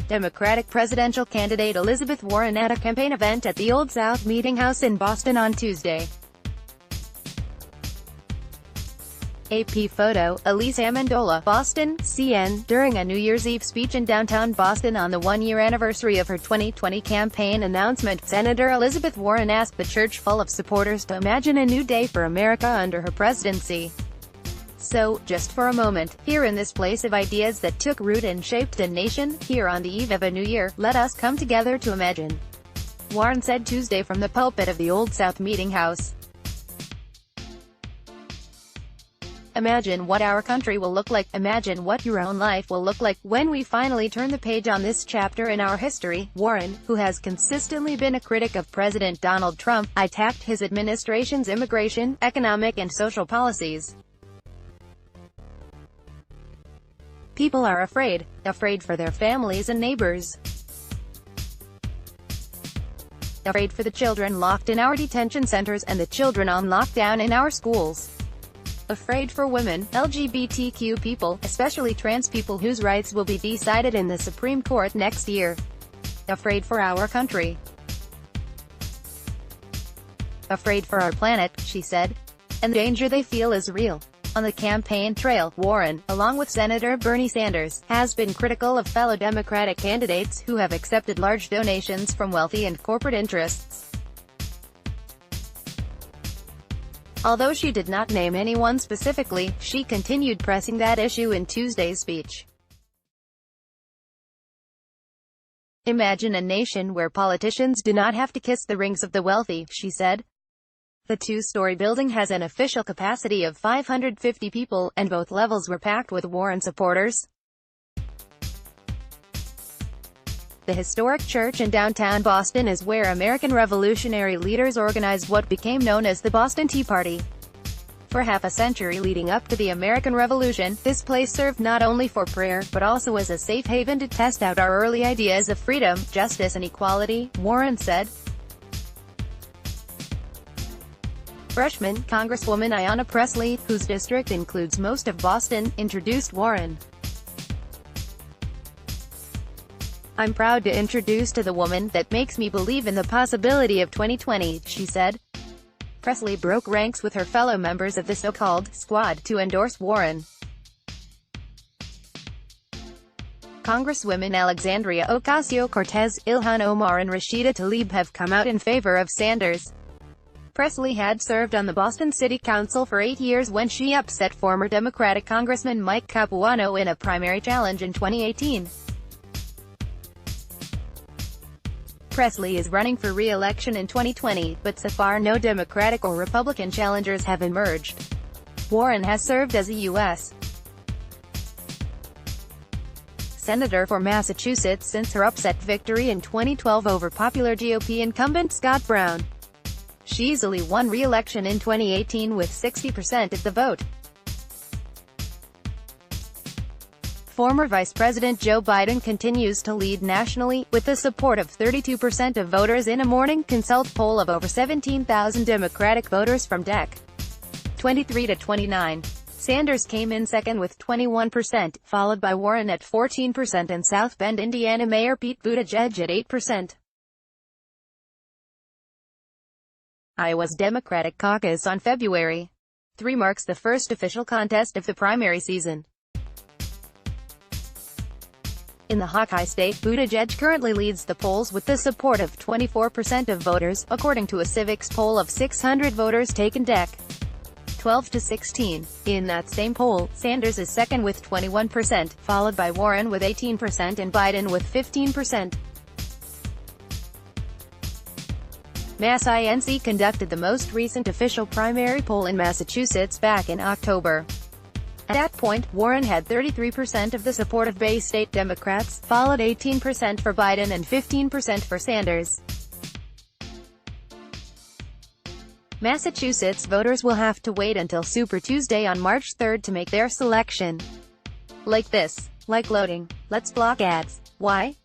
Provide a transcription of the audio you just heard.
Democratic presidential candidate Elizabeth Warren at a campaign event at the Old South Meeting House in Boston on Tuesday. AP photo, Elise Amendola, Boston, CN, during a New Year's Eve speech in downtown Boston on the one-year anniversary of her 2020 campaign announcement, Senator Elizabeth Warren asked the church full of supporters to imagine a new day for America under her presidency. So, just for a moment, here in this place of ideas that took root and shaped a nation, here on the eve of a new year, let us come together to imagine. Warren said Tuesday from the pulpit of the Old South Meeting House. Imagine what our country will look like. Imagine what your own life will look like when we finally turn the page on this chapter in our history. Warren, who has consistently been a critic of President Donald Trump, attacked his administration's immigration, economic and social policies. People are afraid for their families and neighbors. Afraid for the children locked in our detention centers and the children on lockdown in our schools. Afraid for women, LGBTQ people, especially trans people whose rights will be decided in the Supreme Court next year. Afraid for our country. Afraid for our planet, she said. And the danger they feel is real. On the campaign trail, Warren, along with Senator Bernie Sanders, has been critical of fellow Democratic candidates who have accepted large donations from wealthy and corporate interests. Although she did not name anyone specifically, she continued pressing that issue in Tuesday's speech. Imagine a nation where politicians do not have to kiss the rings of the wealthy, she said. The two-story building has an official capacity of 550 people, and both levels were packed with Warren supporters. The historic church in downtown Boston is where American revolutionary leaders organized what became known as the Boston Tea Party. For half a century leading up to the American Revolution, this place served not only for prayer, but also as a safe haven to test out our early ideas of freedom, justice and equality, Warren said. Freshman Congresswoman Ayanna Pressley, whose district includes most of Boston, introduced Warren. I'm proud to introduce to the woman that makes me believe in the possibility of 2020, she said. Pressley broke ranks with her fellow members of the so-called squad to endorse Warren. Congresswomen Alexandria Ocasio-Cortez, Ilhan Omar and Rashida Tlaib have come out in favor of Sanders. Pressley had served on the Boston City Council for 8 years when she upset former Democratic Congressman Mike Capuano in a primary challenge in 2018. Pressley is running for re-election in 2020, but so far no Democratic or Republican challengers have emerged. Warren has served as a U.S. Senator for Massachusetts since her upset victory in 2012 over popular GOP incumbent Scott Brown. She easily won re-election in 2018 with 60% of the vote. Former Vice President Joe Biden continues to lead nationally, with the support of 32% of voters in a Morning Consult poll of over 17,000 Democratic voters from DEC. 23 to 29. Sanders came in second with 21%, followed by Warren at 14% and South Bend, Indiana Mayor Pete Buttigieg at 8%. Iowa's Democratic caucus on February 3 marks the first official contest of the primary season. In the Hawkeye state, Buttigieg currently leads the polls with the support of 24% of voters, according to a Civics poll of 600 voters taken DEC. 12 to 16. In that same poll, Sanders is second with 21%, followed by Warren with 18% and Biden with 15%. Mass Inc. conducted the most recent official primary poll in Massachusetts back in October. At that point, Warren had 33% of the support of Bay State Democrats, followed 18% for Biden and 15% for Sanders. Massachusetts voters will have to wait until Super Tuesday on March 3 to make their selection. Like this. Like loading. Let's block ads. Why?